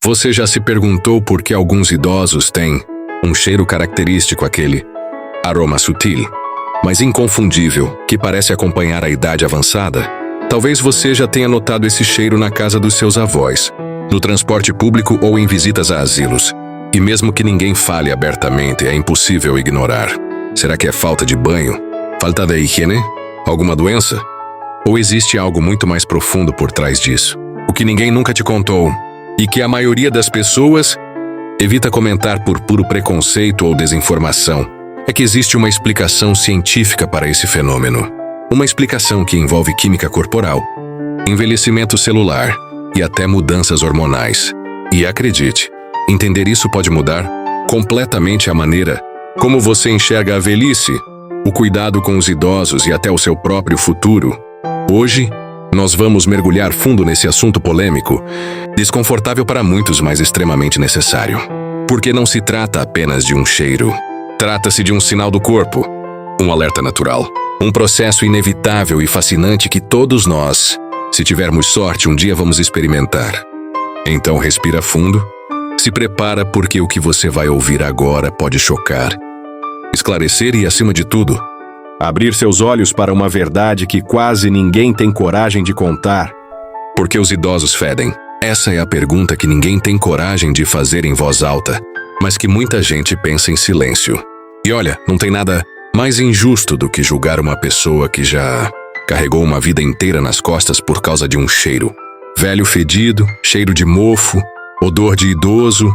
Você já se perguntou por que alguns idosos têm um cheiro característico, aquele aroma sutil, mas inconfundível, que parece acompanhar a idade avançada? Talvez você já tenha notado esse cheiro na casa dos seus avós, no transporte público ou em visitas a asilos. E mesmo que ninguém fale abertamente, é impossível ignorar. Será que é falta de banho? Falta de higiene? Alguma doença? Ou existe algo muito mais profundo por trás disso? O que ninguém nunca te contou, e que a maioria das pessoas evita comentar por puro preconceito ou desinformação, é que existe uma explicação científica para esse fenômeno. Uma explicação que envolve química corporal, envelhecimento celular e até mudanças hormonais. E acredite, entender isso pode mudar completamente a maneira como você enxerga a velhice, o cuidado com os idosos e até o seu próprio futuro. Hoje, nós vamos mergulhar fundo nesse assunto polêmico, desconfortável para muitos, mas extremamente necessário. Porque não se trata apenas de um cheiro. Trata-se de um sinal do corpo, um alerta natural, um processo inevitável e fascinante que todos nós, se tivermos sorte, um dia vamos experimentar. Então respira fundo, se prepara, porque o que você vai ouvir agora pode chocar, esclarecer e, acima de tudo, abrir seus olhos para uma verdade que quase ninguém tem coragem de contar. Por que os idosos fedem? Essa é a pergunta que ninguém tem coragem de fazer em voz alta, mas que muita gente pensa em silêncio. E olha, não tem nada mais injusto do que julgar uma pessoa que já carregou uma vida inteira nas costas por causa de um cheiro. Velho fedido, cheiro de mofo, odor de idoso,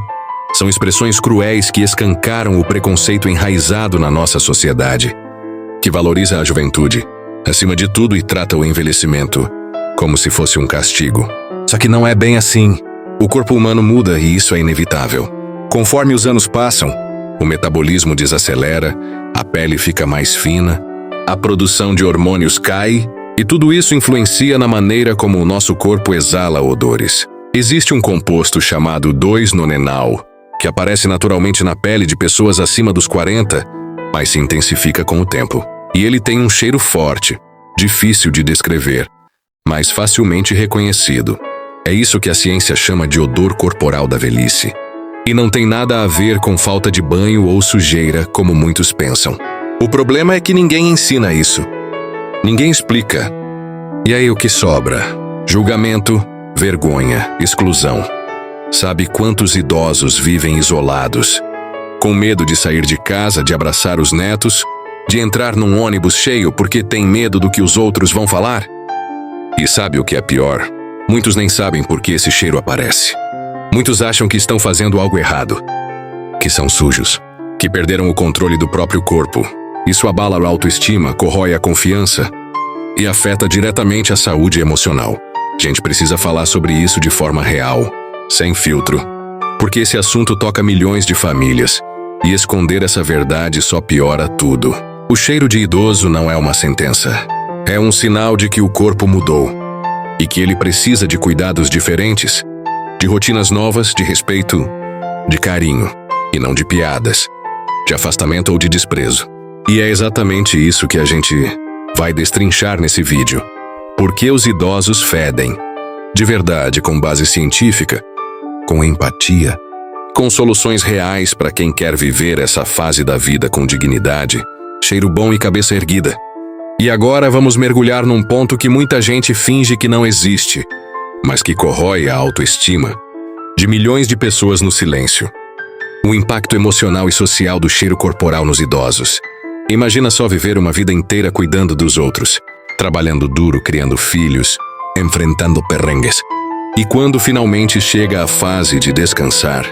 são expressões cruéis que escancaram o preconceito enraizado na nossa sociedade, que valoriza a juventude, acima de tudo, e trata o envelhecimento como se fosse um castigo. Só que não é bem assim. O corpo humano muda e isso é inevitável. Conforme os anos passam, o metabolismo desacelera, a pele fica mais fina, a produção de hormônios cai, e tudo isso influencia na maneira como o nosso corpo exala odores. Existe um composto chamado 2-nonenal, que aparece naturalmente na pele de pessoas acima dos 40, mas se intensifica com o tempo. E ele tem um cheiro forte, difícil de descrever, mas facilmente reconhecido. É isso que a ciência chama de odor corporal da velhice. E não tem nada a ver com falta de banho ou sujeira, como muitos pensam. O problema é que ninguém ensina isso. Ninguém explica. E aí o que sobra? Julgamento, vergonha, exclusão. Sabe quantos idosos vivem isolados, com medo de sair de casa, de abraçar os netos, de entrar num ônibus cheio porque tem medo do que os outros vão falar? E sabe o que é pior? Muitos nem sabem por que esse cheiro aparece. Muitos acham que estão fazendo algo errado, que são sujos, que perderam o controle do próprio corpo. Isso abala a autoestima, corrói a confiança e afeta diretamente a saúde emocional. A gente precisa falar sobre isso de forma real, sem filtro, porque esse assunto toca milhões de famílias e esconder essa verdade só piora tudo. O cheiro de idoso não é uma sentença. É um sinal de que o corpo mudou e que ele precisa de cuidados diferentes, de rotinas novas, de respeito, de carinho, e não de piadas, de afastamento ou de desprezo. E é exatamente isso que a gente vai destrinchar nesse vídeo. Por que os idosos fedem? De verdade, com base científica, com empatia, com soluções reais para quem quer viver essa fase da vida com dignidade, cheiro bom e cabeça erguida. E agora vamos mergulhar num ponto que muita gente finge que não existe, mas que corrói a autoestima de milhões de pessoas no silêncio. O impacto emocional e social do cheiro corporal nos idosos. Imagina só viver uma vida inteira cuidando dos outros, trabalhando duro, criando filhos, enfrentando perrengues. E quando finalmente chega a fase de descansar,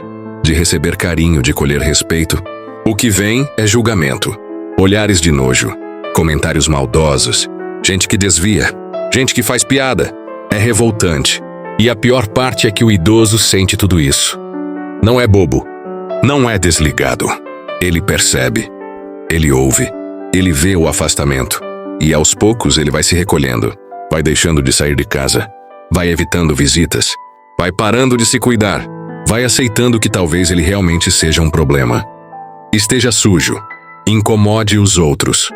de receber carinho, de colher respeito, o que vem é julgamento, olhares de nojo, comentários maldosos, gente que desvia, gente que faz piada. É revoltante. E a pior parte é que o idoso sente tudo isso. Não é bobo. Não é desligado. Ele percebe. Ele ouve. Ele vê o afastamento. E aos poucos ele vai se recolhendo. Vai deixando de sair de casa. Vai evitando visitas. Vai parando de se cuidar. Vai aceitando que talvez ele realmente seja um problema. Esteja sujo. Incomode os outros.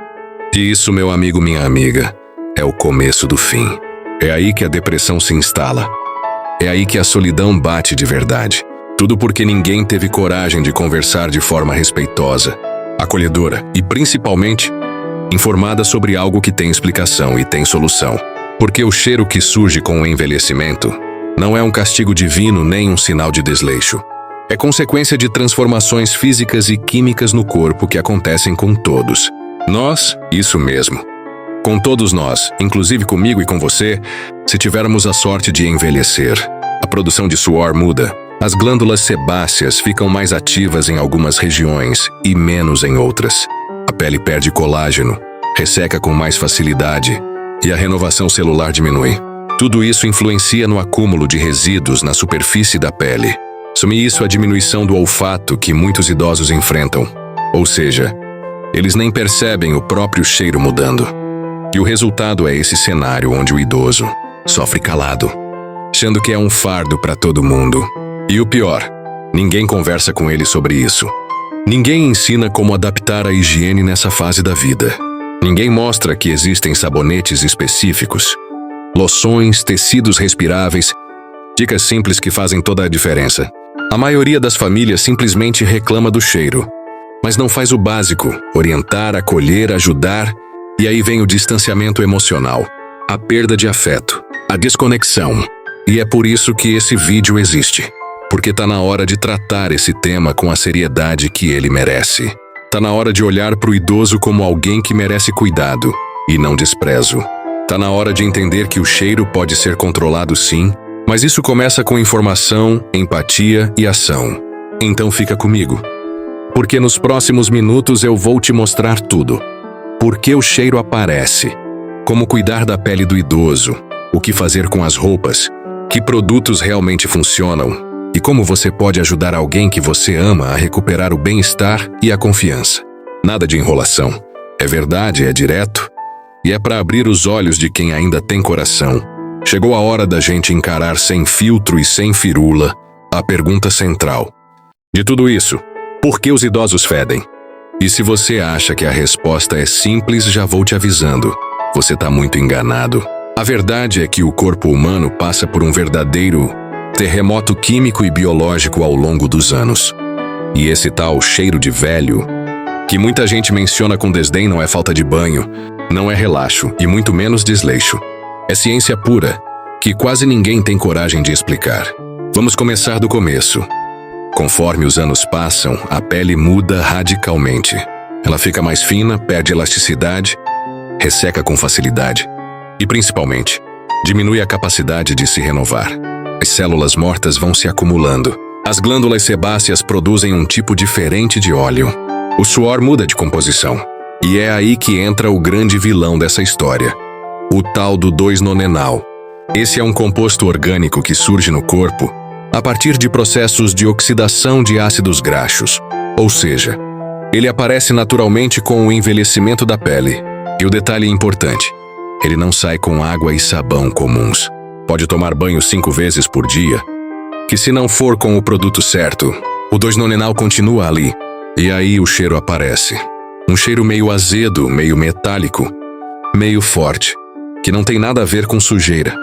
E isso, meu amigo, minha amiga, é o começo do fim. É aí que a depressão se instala. É aí que a solidão bate de verdade. Tudo porque ninguém teve coragem de conversar de forma respeitosa, acolhedora e, principalmente, informada sobre algo que tem explicação e tem solução. Porque o cheiro que surge com o envelhecimento não é um castigo divino nem um sinal de desleixo. É consequência de transformações físicas e químicas no corpo que acontecem com todos. Nós, isso mesmo. Com todos nós, inclusive comigo e com você, se tivermos a sorte de envelhecer. A produção de suor muda. As glândulas sebáceas ficam mais ativas em algumas regiões e menos em outras. A pele perde colágeno, resseca com mais facilidade e a renovação celular diminui. Tudo isso influencia no acúmulo de resíduos na superfície da pele. Some isso a diminuição do olfato que muitos idosos enfrentam. Ou seja, eles nem percebem o próprio cheiro mudando. E o resultado é esse cenário onde o idoso sofre calado, sendo que é um fardo para todo mundo. E o pior, ninguém conversa com ele sobre isso. Ninguém ensina como adaptar a higiene nessa fase da vida. Ninguém mostra que existem sabonetes específicos, loções, tecidos respiráveis, dicas simples que fazem toda a diferença. A maioria das famílias simplesmente reclama do cheiro, mas não faz o básico: orientar, acolher, ajudar. E aí vem o distanciamento emocional, a perda de afeto, a desconexão. E é por isso que esse vídeo existe. Porque tá na hora de tratar esse tema com a seriedade que ele merece. Tá na hora de olhar para o idoso como alguém que merece cuidado e não desprezo. Tá na hora de entender que o cheiro pode ser controlado sim, mas isso começa com informação, empatia e ação. Então fica comigo. Porque nos próximos minutos eu vou te mostrar tudo. Por que o cheiro aparece? Como cuidar da pele do idoso? O que fazer com as roupas? Que produtos realmente funcionam? E como você pode ajudar alguém que você ama a recuperar o bem-estar e a confiança? Nada de enrolação. É verdade, é direto. E é para abrir os olhos de quem ainda tem coração. Chegou a hora da gente encarar sem filtro e sem firula a pergunta central. De tudo isso, por que os idosos fedem? E se você acha que a resposta é simples, já vou te avisando. Você está muito enganado. A verdade é que o corpo humano passa por um verdadeiro terremoto químico e biológico ao longo dos anos. E esse tal cheiro de velho, que muita gente menciona com desdém, não é falta de banho, não é relaxo e muito menos desleixo. É ciência pura, que quase ninguém tem coragem de explicar. Vamos começar do começo. Conforme os anos passam, a pele muda radicalmente. Ela fica mais fina, perde elasticidade, resseca com facilidade e, principalmente, diminui a capacidade de se renovar. As células mortas vão se acumulando. As glândulas sebáceas produzem um tipo diferente de óleo. O suor muda de composição. E é aí que entra o grande vilão dessa história. O tal do 2-nonenal. Esse é um composto orgânico que surge no corpo a partir de processos de oxidação de ácidos graxos. Ou seja, ele aparece naturalmente com o envelhecimento da pele. E o detalhe importante, ele não sai com água e sabão comuns. Pode tomar banho 5 vezes por dia, que se não for com o produto certo, o 2-nonenal continua ali. E aí o cheiro aparece. Um cheiro meio azedo, meio metálico, meio forte, que não tem nada a ver com sujeira,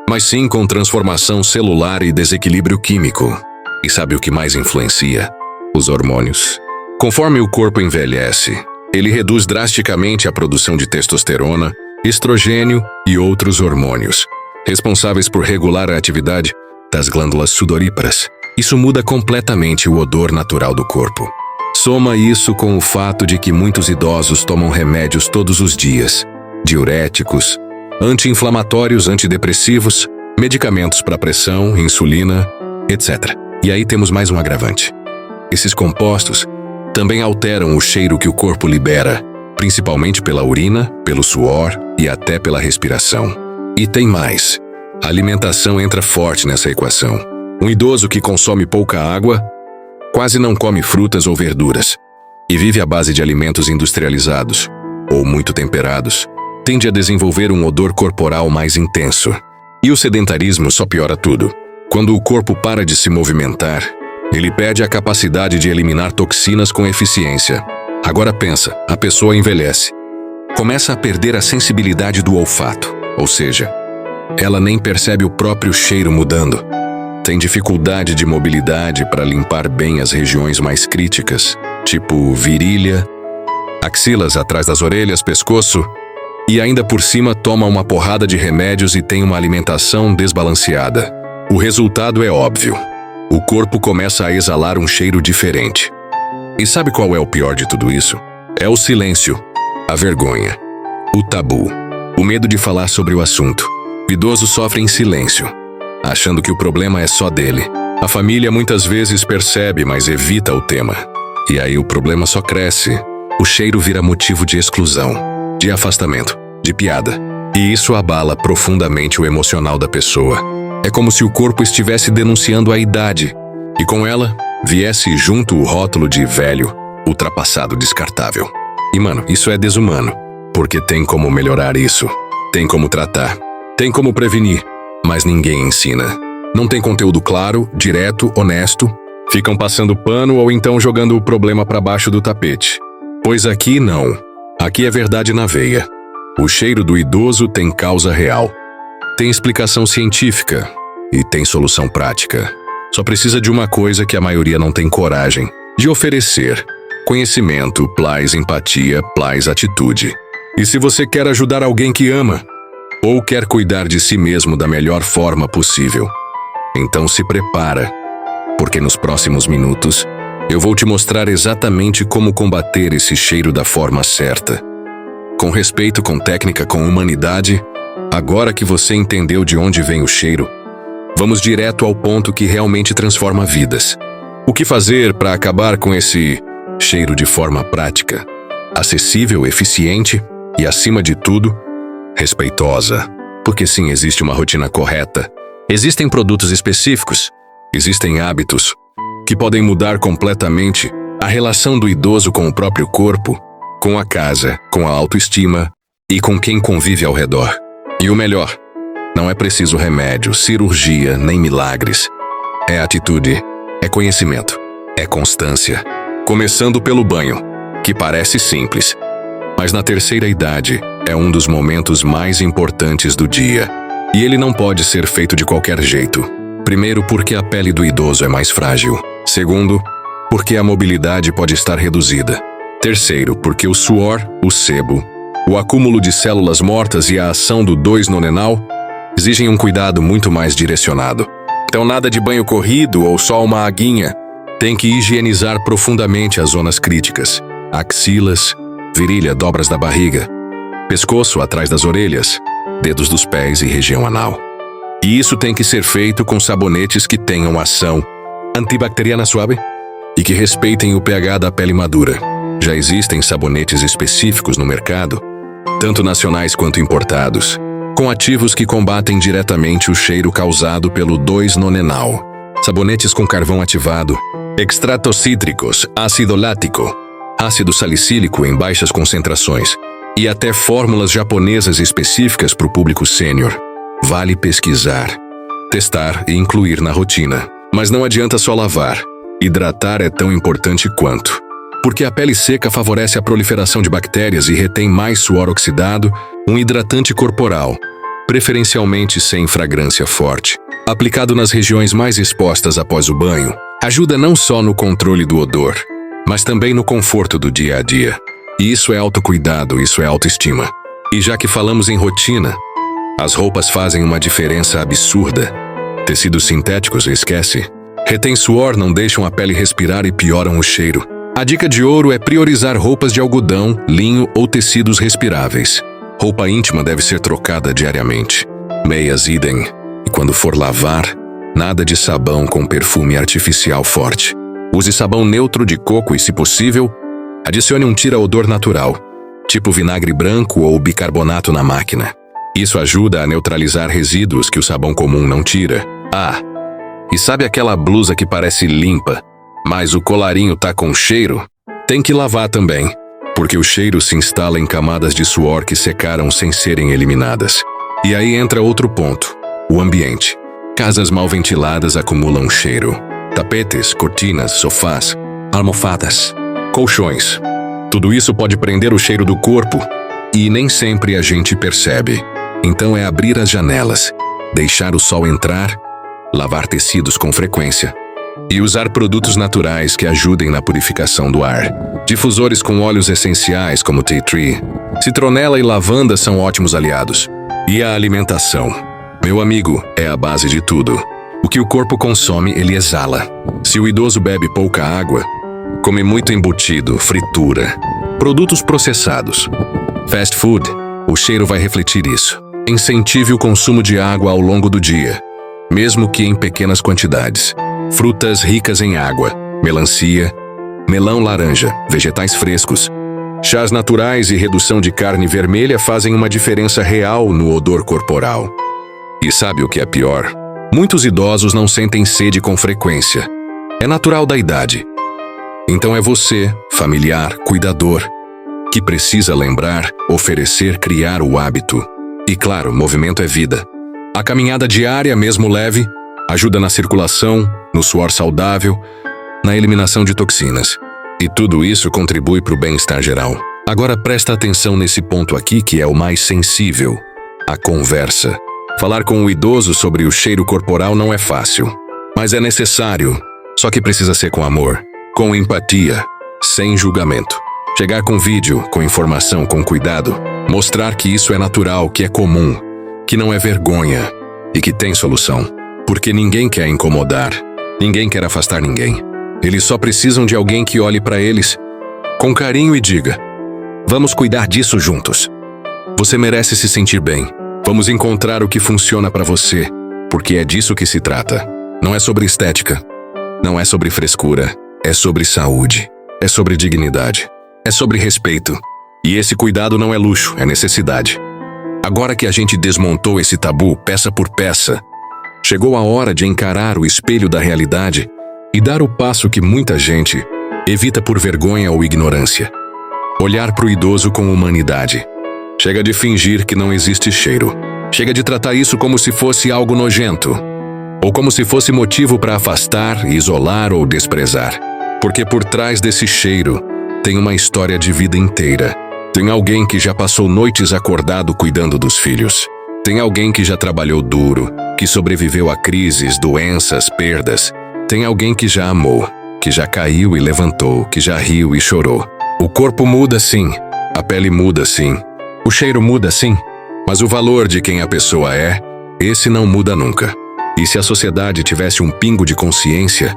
mas sim com transformação celular e desequilíbrio químico. E sabe o que mais influencia? Os hormônios. Conforme o corpo envelhece, ele reduz drasticamente a produção de testosterona, estrogênio e outros hormônios, responsáveis por regular a atividade das glândulas sudoríparas. Isso muda completamente o odor natural do corpo. Soma isso com o fato de que muitos idosos tomam remédios todos os dias, diuréticos, anti-inflamatórios, antidepressivos, medicamentos para pressão, insulina, etc. E aí temos mais um agravante. Esses compostos também alteram o cheiro que o corpo libera, principalmente pela urina, pelo suor e até pela respiração. E tem mais. A alimentação entra forte nessa equação. Um idoso que consome pouca água quase não come frutas ou verduras e vive à base de alimentos industrializados ou muito temperados, tende a desenvolver um odor corporal mais intenso. E o sedentarismo só piora tudo. Quando o corpo para de se movimentar, ele perde a capacidade de eliminar toxinas com eficiência. Agora pensa, a pessoa envelhece. Começa a perder a sensibilidade do olfato, ou seja, ela nem percebe o próprio cheiro mudando. Tem dificuldade de mobilidade para limpar bem as regiões mais críticas, tipo virilha, axilas atrás das orelhas, pescoço, e ainda por cima toma uma porrada de remédios e tem uma alimentação desbalanceada. O resultado é óbvio. O corpo começa a exalar um cheiro diferente. E sabe qual é o pior de tudo isso? É o silêncio, a vergonha, o tabu, o medo de falar sobre o assunto. O idoso sofre em silêncio, achando que o problema é só dele. A família muitas vezes percebe, mas evita o tema. E aí o problema só cresce. O cheiro vira motivo de exclusão, de afastamento, de piada. E isso abala profundamente o emocional da pessoa. É como se o corpo estivesse denunciando a idade, e com ela viesse junto o rótulo de velho, ultrapassado, descartável. E mano, isso é desumano, porque tem como melhorar isso, tem como tratar, tem como prevenir, mas ninguém ensina. Não tem conteúdo claro, direto, honesto, ficam passando pano ou então jogando o problema para baixo do tapete. Pois aqui não, aqui é verdade na veia. O cheiro do idoso tem causa real, tem explicação científica e tem solução prática. Só precisa de uma coisa que a maioria não tem coragem de oferecer: conhecimento, + empatia, + atitude. E se você quer ajudar alguém que ama, ou quer cuidar de si mesmo da melhor forma possível, então se prepara, porque nos próximos minutos eu vou te mostrar exatamente como combater esse cheiro da forma certa. Com respeito, com técnica, com humanidade. Agora que você entendeu de onde vem o cheiro, vamos direto ao ponto que realmente transforma vidas. O que fazer para acabar com esse cheiro de forma prática, acessível, eficiente e, acima de tudo, respeitosa? Porque sim, existe uma rotina correta, existem produtos específicos, existem hábitos que podem mudar completamente a relação do idoso com o próprio corpo, com a casa, com a autoestima e com quem convive ao redor. E o melhor, não é preciso remédio, cirurgia, nem milagres. É atitude, é conhecimento, é constância. Começando pelo banho, que parece simples, mas na terceira idade é um dos momentos mais importantes do dia. E ele não pode ser feito de qualquer jeito. Primeiro, porque a pele do idoso é mais frágil. Segundo, porque a mobilidade pode estar reduzida. Terceiro, porque o suor, o sebo, o acúmulo de células mortas e a ação do 2-nonenal exigem um cuidado muito mais direcionado. Então nada de banho corrido ou só uma aguinha. Tem que higienizar profundamente as zonas críticas: axilas, virilha, dobras da barriga, pescoço atrás das orelhas, dedos dos pés e região anal. E isso tem que ser feito com sabonetes que tenham ação antibacteriana suave e que respeitem o pH da pele madura. Já existem sabonetes específicos no mercado, tanto nacionais quanto importados, com ativos que combatem diretamente o cheiro causado pelo 2-nonenal. Sabonetes com carvão ativado, extratos cítricos, ácido lático, ácido salicílico em baixas concentrações e até fórmulas japonesas específicas para o público sênior. Vale pesquisar, testar e incluir na rotina. Mas não adianta só lavar. Hidratar é tão importante quanto. Porque a pele seca favorece a proliferação de bactérias e retém mais suor oxidado, um hidratante corporal, preferencialmente sem fragrância forte, aplicado nas regiões mais expostas após o banho, ajuda não só no controle do odor, mas também no conforto do dia a dia. E isso é autocuidado, isso é autoestima. E já que falamos em rotina, as roupas fazem uma diferença absurda. Tecidos sintéticos, esquece. Retém suor, não deixam a pele respirar e pioram o cheiro. A dica de ouro é priorizar roupas de algodão, linho ou tecidos respiráveis. Roupa íntima deve ser trocada diariamente. Meias idem. E quando for lavar, nada de sabão com perfume artificial forte. Use sabão neutro de coco e, se possível, adicione um tira-odor natural, tipo vinagre branco ou bicarbonato na máquina. Isso ajuda a neutralizar resíduos que o sabão comum não tira. Ah, e sabe aquela blusa que parece limpa, mas o colarinho tá com cheiro? Tem que lavar também, porque o cheiro se instala em camadas de suor que secaram sem serem eliminadas. E aí entra outro ponto: o ambiente. Casas mal ventiladas acumulam cheiro. Tapetes, cortinas, sofás, almofadas, colchões. Tudo isso pode prender o cheiro do corpo e nem sempre a gente percebe. Então é abrir as janelas, deixar o sol entrar lavar tecidos com frequência e usar produtos naturais que ajudem na purificação do ar. Difusores com óleos essenciais como tea tree, citronela e lavanda são ótimos aliados. E a alimentação, meu amigo, é a base de tudo. O que o corpo consome, ele exala. Se o idoso bebe pouca água, come muito embutido, fritura, produtos processados, fast food, o cheiro vai refletir isso. Incentive o consumo de água ao longo do dia, mesmo que em pequenas quantidades. Frutas ricas em água, melancia, melão laranja, vegetais frescos, chás naturais e redução de carne vermelha fazem uma diferença real no odor corporal. E sabe o que é pior? Muitos idosos não sentem sede com frequência. É natural da idade. Então é você, familiar, cuidador, que precisa lembrar, oferecer, criar o hábito. E claro, movimento é vida. A caminhada diária, mesmo leve, ajuda na circulação, no suor saudável, na eliminação de toxinas. E tudo isso contribui para o bem-estar geral. Agora presta atenção nesse ponto aqui que é o mais sensível: a conversa. Falar com o idoso sobre o cheiro corporal não é fácil, mas é necessário. Só que precisa ser com amor, com empatia, sem julgamento. Chegar com vídeo, com informação, com cuidado. Mostrar que isso é natural, que é comum, que não é vergonha e que tem solução. Porque ninguém quer incomodar, ninguém quer afastar ninguém. Eles só precisam de alguém que olhe para eles com carinho e diga: vamos cuidar disso juntos. Você merece se sentir bem. Vamos encontrar o que funciona para você, porque é disso que se trata. Não é sobre estética, não é sobre frescura, é sobre saúde, é sobre dignidade, é sobre respeito. E esse cuidado não é luxo, é necessidade. Agora que a gente desmontou esse tabu peça por peça, chegou a hora de encarar o espelho da realidade e dar o passo que muita gente evita por vergonha ou ignorância. Olhar para o idoso com humanidade. Chega de fingir que não existe cheiro. Chega de tratar isso como se fosse algo nojento, ou como se fosse motivo para afastar, isolar ou desprezar. Porque por trás desse cheiro tem uma história de vida inteira. Tem alguém que já passou noites acordado cuidando dos filhos. Tem alguém que já trabalhou duro, que sobreviveu a crises, doenças, perdas. Tem alguém que já amou, que já caiu e levantou, que já riu e chorou. O corpo muda sim, a pele muda sim, o cheiro muda sim, mas o valor de quem a pessoa é, esse não muda nunca. E se a sociedade tivesse um pingo de consciência,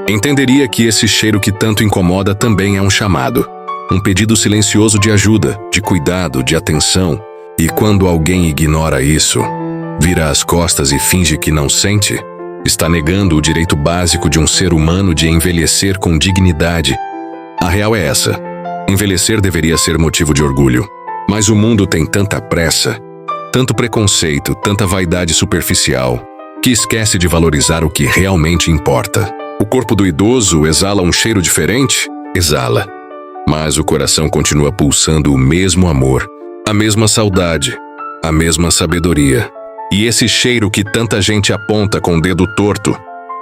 entenderia que esse cheiro que tanto incomoda também é um chamado. Um pedido silencioso de ajuda, de cuidado, de atenção. E quando alguém ignora isso, vira as costas e finge que não sente, está negando o direito básico de um ser humano de envelhecer com dignidade. A real é essa: envelhecer deveria ser motivo de orgulho. Mas o mundo tem tanta pressa, tanto preconceito, tanta vaidade superficial, que esquece de valorizar o que realmente importa. O corpo do idoso exala um cheiro diferente? Exala. Mas o coração continua pulsando o mesmo amor, a mesma saudade, a mesma sabedoria. E esse cheiro que tanta gente aponta com o dedo torto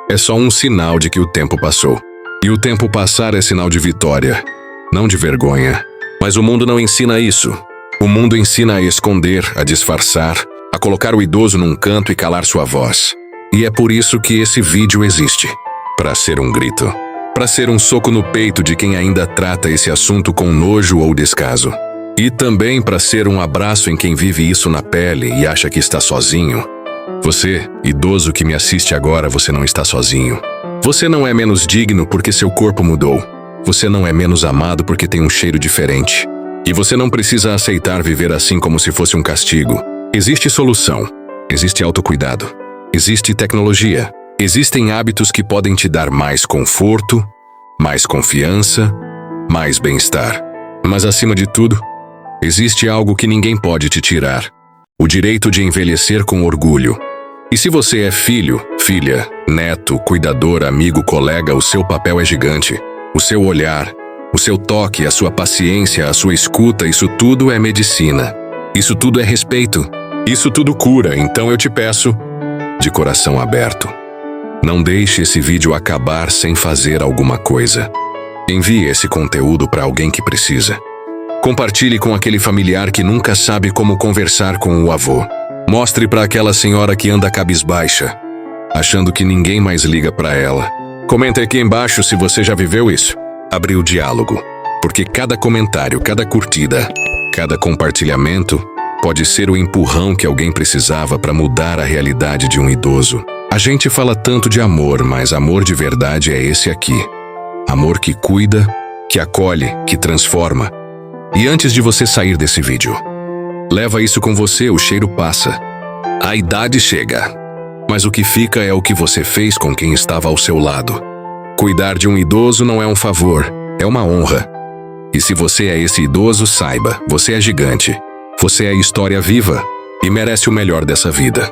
é só um sinal de que o tempo passou. E o tempo passar é sinal de vitória, não de vergonha. Mas o mundo não ensina isso. O mundo ensina a esconder, a disfarçar, a colocar o idoso num canto e calar sua voz. E é por isso que esse vídeo existe. Para ser um grito. Para ser um soco no peito de quem ainda trata esse assunto com nojo ou descaso. E também para ser um abraço em quem vive isso na pele e acha que está sozinho. Você, idoso que me assiste agora, você não está sozinho. Você não é menos digno porque seu corpo mudou. Você não é menos amado porque tem um cheiro diferente. E você não precisa aceitar viver assim como se fosse um castigo. Existe solução. Existe autocuidado. Existe tecnologia. Existem hábitos que podem te dar mais conforto, mais confiança, mais bem-estar. Mas acima de tudo, existe algo que ninguém pode te tirar: o direito de envelhecer com orgulho. E se você é filho, filha, neto, cuidador, amigo, colega, o seu papel é gigante. O seu olhar, o seu toque, a sua paciência, a sua escuta, isso tudo é medicina. Isso tudo é respeito. Isso tudo cura. Então eu te peço, de coração aberto, não deixe esse vídeo acabar sem fazer alguma coisa. Envie esse conteúdo para alguém que precisa. Compartilhe com aquele familiar que nunca sabe como conversar com o avô. Mostre para aquela senhora que anda cabisbaixa. achando que ninguém mais liga pra ela. Comente aqui embaixo se você já viveu isso. Abrir o diálogo, porque cada comentário, cada curtida, cada compartilhamento pode ser o empurrão que alguém precisava para mudar a realidade de um idoso. A gente fala tanto de amor, mas amor de verdade é esse aqui. Amor que cuida, que acolhe, que transforma. E antes de você sair desse vídeo, leva isso com você, o cheiro passa. A idade chega, mas o que fica é o que você fez com quem estava ao seu lado. Cuidar de um idoso não é um favor, é uma honra. E se você é esse idoso, saiba, você é gigante. Você é história viva e merece o melhor dessa vida.